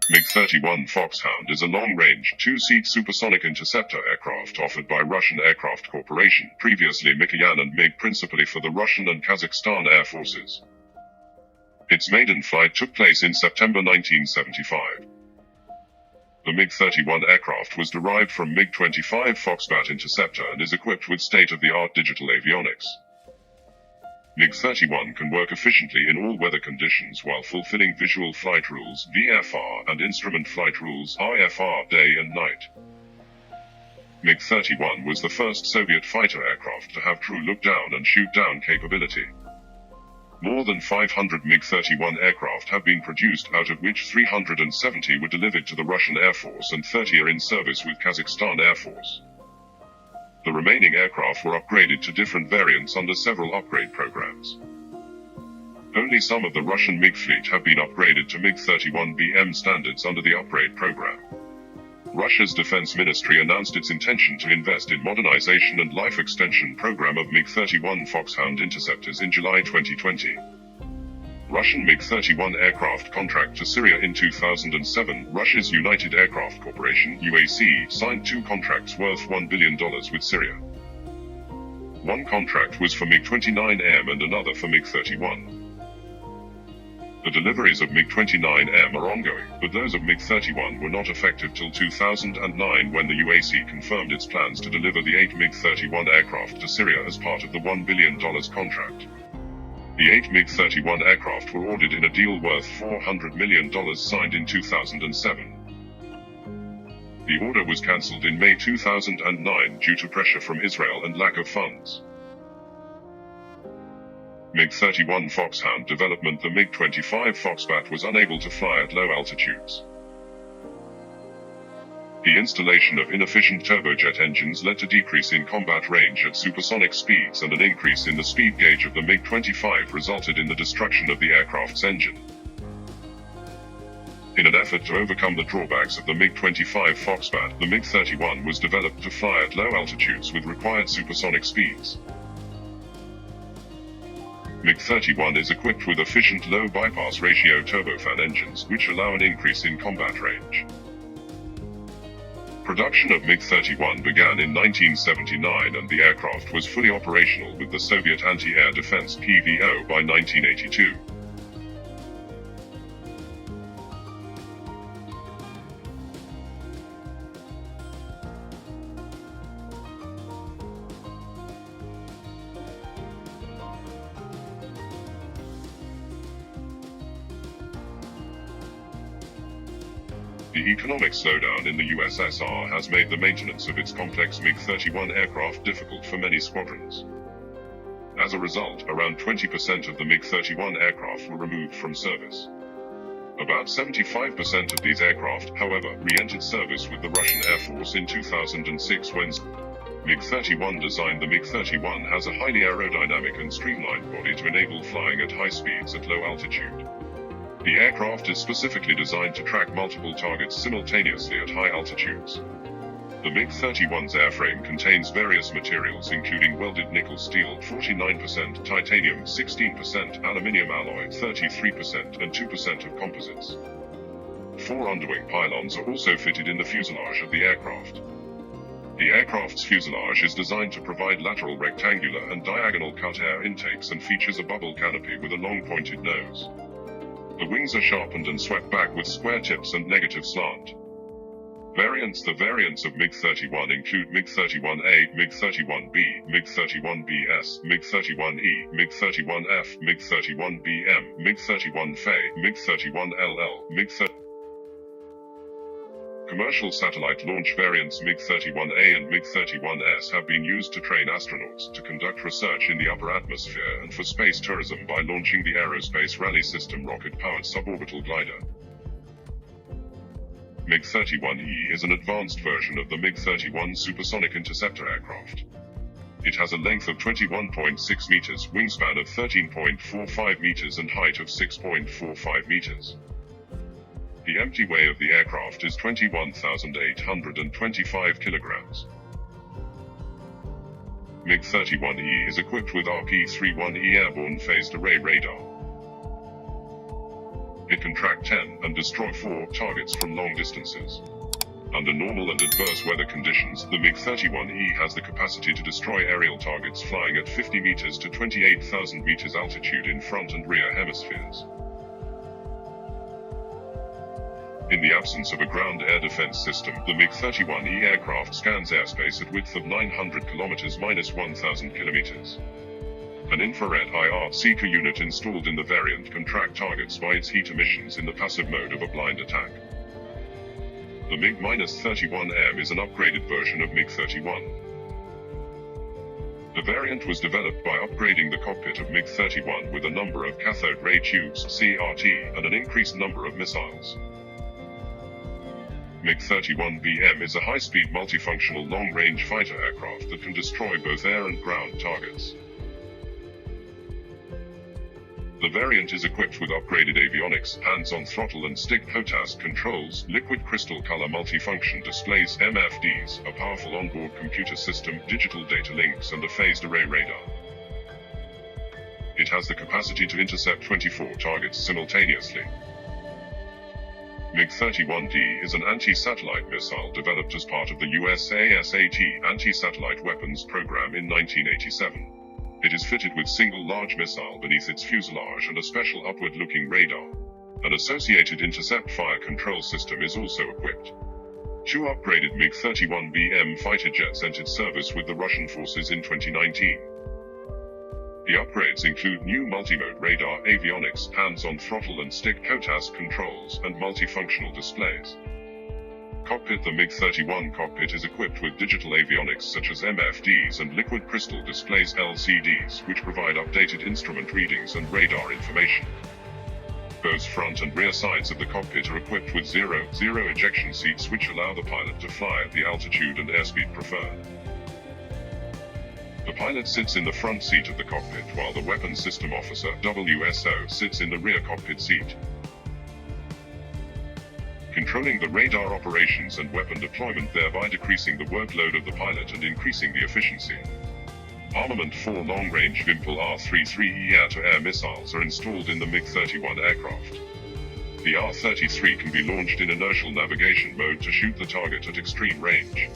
Mig-31 Foxhound is a long-range, two-seat supersonic interceptor aircraft offered by Russian Aircraft Corporation, previously MIKOYAN and MiG, principally for the Russian and Kazakhstan Air Forces. Its maiden flight took place in September 1975. The MiG-31 aircraft was derived from Mig-25 Foxbat interceptor and is equipped with state-of-the-art digital avionics. Mig-31 can work efficiently in all weather conditions while fulfilling Visual Flight Rules (VFR) and Instrument Flight Rules (IFR) day and night. Mig-31 was the first Soviet fighter aircraft to have true look-down and shoot-down capability. More than 500 MiG-31 aircraft have been produced, out of which 370 were delivered to the Russian Air Force and 30 are in service with Kazakhstan Air Force. The remaining aircraft were upgraded to different variants under several upgrade programs. Only some of the Russian MiG fleet have been upgraded to MiG-31BM standards under the upgrade program. Russia's Defense Ministry announced its intention to invest in modernization and life extension program of Mig-31 Foxhound interceptors in July 2020. Russian MiG-31 aircraft contract to Syria in 2007. Russia's United Aircraft Corporation (UAC) signed two contracts worth $1 billion with Syria. One contract was for MiG-29M and another for MiG-31. The deliveries of MiG-29M are ongoing, but those of MiG-31 were not effective till 2009 when the UAC confirmed its plans to deliver the 8 MiG-31 aircraft to Syria as part of the $1 billion contract. The 8 MiG-31 aircraft were ordered in a deal worth $400 million signed in 2007. The order was cancelled in May 2009 due to pressure from Israel and lack of funds. Mig-31 Foxhound development. The MiG-25 Foxbat was unable to fly at low altitudes. The installation of inefficient turbojet engines led to decrease in combat range at supersonic speeds, and an increase in the speed gauge of the MiG-25 resulted in the destruction of the aircraft's engine. In an effort to overcome the drawbacks of the MiG-25 Foxbat, the MiG-31 was developed to fly at low altitudes with required supersonic speeds. MiG-31 is equipped with efficient low bypass ratio turbofan engines, which allow an increase in combat range. Production of MiG-31 began in 1979 and the aircraft was fully operational with the Soviet Anti-Air Defense (PVO) by 1982. The economic slowdown in the USSR has made the maintenance of its complex MiG-31 aircraft difficult for many squadrons. As a result, around 20% of the MiG-31 aircraft were removed from service. About 75% of these aircraft, however, re-entered service with the Russian Air Force in 2006 when MiG-31 designed. The MiG-31 has a highly aerodynamic and streamlined body to enable flying at high speeds at low altitude. The aircraft is specifically designed to track multiple targets simultaneously at high altitudes. The MiG-31's airframe contains various materials including welded nickel steel 49%, titanium 16%, aluminium alloy 33%, and 2% of composites. 4 underwing pylons are also fitted in the fuselage of the aircraft. The aircraft's fuselage is designed to provide lateral rectangular and diagonal cut air intakes and features a bubble canopy with a long pointed nose. The wings are sharpened and swept back with square tips and negative slant. Variants. The variants of MiG-31 include MiG-31A, MiG-31B, MiG-31BS, MiG-31E, MiG-31F, MiG-31BM, MiG-31FA, MiG-31LL, MiG-31. Commercial satellite launch variants MiG-31A and MiG-31S have been used to train astronauts to conduct research in the upper atmosphere and for space tourism by launching the Aerospace Rally System rocket-powered suborbital glider. MiG-31E is an advanced version of the MiG-31 supersonic interceptor aircraft. It has a length of 21.6 meters, wingspan of 13.45 meters and height of 6.45 meters. The empty weight of the aircraft is 21,825 kilograms. MiG-31E is equipped with RP-31E airborne phased array radar. It can track 10 and destroy 4 targets from long distances. Under normal and adverse weather conditions, the MiG-31E has the capacity to destroy aerial targets flying at 50 meters to 28,000 meters altitude in front and rear hemispheres. In the absence of a ground air defense system, the MiG-31E aircraft scans airspace at width of 900 kilometers minus 1,000 kilometers. An infrared IR seeker unit installed in the variant can track targets by its heat emissions in the passive mode of a blind attack. The MiG-31M is an upgraded version of MiG-31. The variant was developed by upgrading the cockpit of MiG-31 with a number of cathode ray tubes (CRT) and an increased number of missiles. MiG-31VM is a high-speed multifunctional long-range fighter aircraft that can destroy both air and ground targets. The variant is equipped with upgraded avionics, hands-on throttle and stick HOTAS controls, liquid crystal color multifunction displays MFDs, a powerful onboard computer system, digital data links and a phased array radar. It has the capacity to intercept 24 targets simultaneously. MiG-31D is an anti-satellite missile developed as part of the USASAT anti-satellite weapons program in 1987. It is fitted with single large missile beneath its fuselage and a special upward-looking radar. An associated intercept fire control system is also equipped. 2 upgraded MiG-31BM fighter jets entered service with the Russian forces in 2019. The upgrades include new multimode radar, avionics, hands-on throttle and stick HOTAS controls, and multifunctional displays. Cockpit. The MiG-31 cockpit is equipped with digital avionics such as MFDs and liquid crystal displays LCDs, which provide updated instrument readings and radar information. Both front and rear sides of the cockpit are equipped with zero ejection seats which allow the pilot to fly at the altitude and airspeed preferred. The pilot sits in the front seat of the cockpit while the Weapons System Officer (WSO) sits in the rear cockpit seat. Controlling the radar operations and weapon deployment, thereby decreasing the workload of the pilot and increasing the efficiency. Armament 4 long-range Vimpel R-33E air-to-air missiles are installed in the MiG-31 aircraft. The R-33 can be launched in inertial navigation mode to shoot the target at extreme range.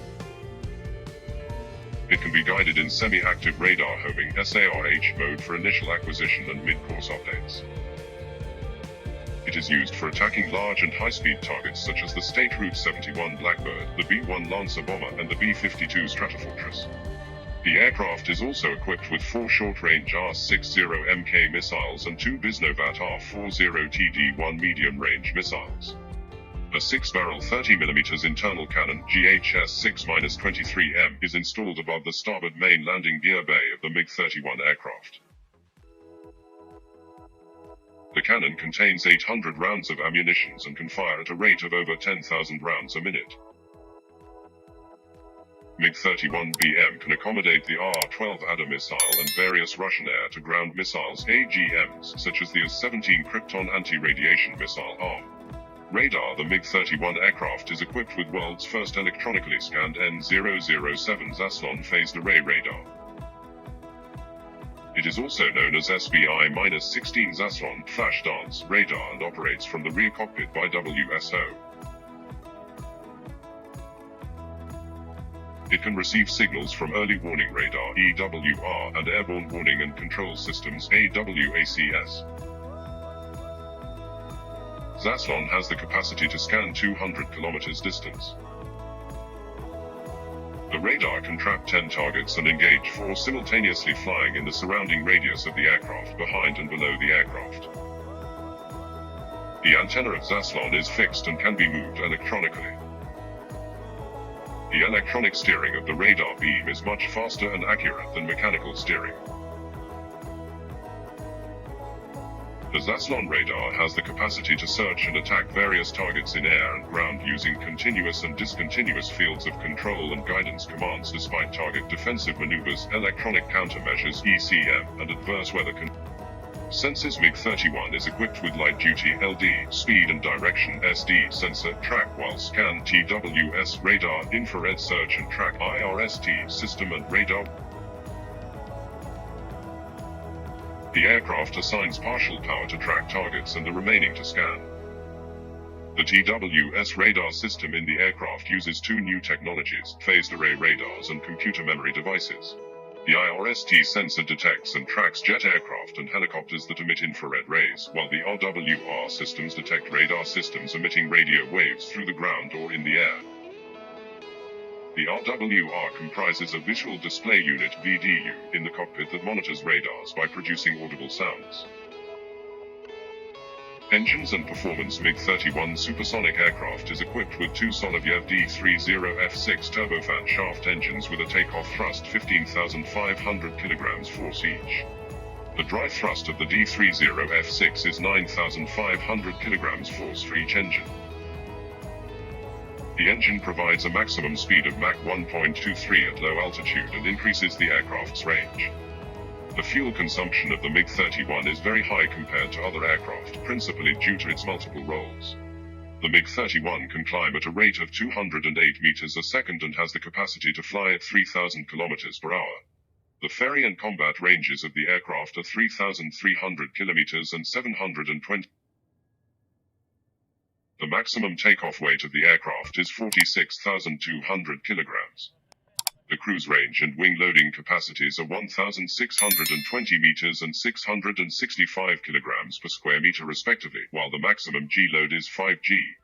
It can be guided in semi-active radar homing (SARH) mode for initial acquisition and mid-course updates. It is used for attacking large and high-speed targets such as the State Route 71 Blackbird, the B-1 Lancer bomber and the B-52 Stratofortress. The aircraft is also equipped with 4 short-range R-60MK missiles and 2 Bisnovat R-40TD1 medium-range missiles. A 6-barrel 30mm internal cannon GHS-6-23M is installed above the starboard main landing gear bay of the MiG-31 aircraft. The cannon contains 800 rounds of ammunition and can fire at a rate of over 10,000 rounds a minute. MiG-31BM can accommodate the R-12 Adder missile and various Russian air-to-ground missiles (AGMs), such as the S-17 Krypton anti-radiation missile arm. Radar. The MiG-31 aircraft is equipped with world's first electronically scanned N007 Zaslon phased array radar. It is also known as SBI-16 Zaslon flash dance radar and operates from the rear cockpit by WSO. It can receive signals from early warning radar (EWR) and airborne warning and control systems (AWACS). Zaslon has the capacity to scan 200 kilometers distance. The radar can trap 10 targets and engage 4 simultaneously flying in the surrounding radius of the aircraft, behind and below the aircraft. The antenna of Zaslon is fixed and can be moved electronically. The electronic steering of the radar beam is much faster and accurate than mechanical steering. The Zaslon radar has the capacity to search and attack various targets in air and ground using continuous and discontinuous fields of control and guidance commands despite target defensive maneuvers, electronic countermeasures (ECM), and adverse weather conditions. Senses. MiG-31 is equipped with light-duty LD, speed and direction SD sensor, track while scan TWS radar, infrared search and track IRST system and radar. The aircraft assigns partial power to track targets and the remaining to scan. The TWS radar system in the aircraft uses two new technologies, phased array radars and computer memory devices. The IRST sensor detects and tracks jet aircraft and helicopters that emit infrared rays, while the RWR systems detect radar systems emitting radio waves through the ground or in the air. The RWR comprises a visual display unit (VDU) in the cockpit that monitors radars by producing audible sounds. Engines and performance. Mig-31 supersonic aircraft is equipped with two Solovyev D30F6 turbofan shaft engines with a takeoff thrust 15,500 kilograms force each. The drive thrust of the D30F6 is 9,500 kilograms force for each engine. The engine provides a maximum speed of Mach 1.23 at low altitude and increases the aircraft's range. The fuel consumption of the MiG-31 is very high compared to other aircraft, principally due to its multiple roles. The MiG-31 can climb at a rate of 208 meters a second and has the capacity to fly at 3,000 kilometers per hour. The ferry and combat ranges of the aircraft are 3,300 kilometers and 720. The maximum takeoff weight of the aircraft is 46,200 kilograms. The cruise range and wing loading capacities are 1,620 meters and 665 kilograms per square meter respectively, while the maximum G load is 5 G.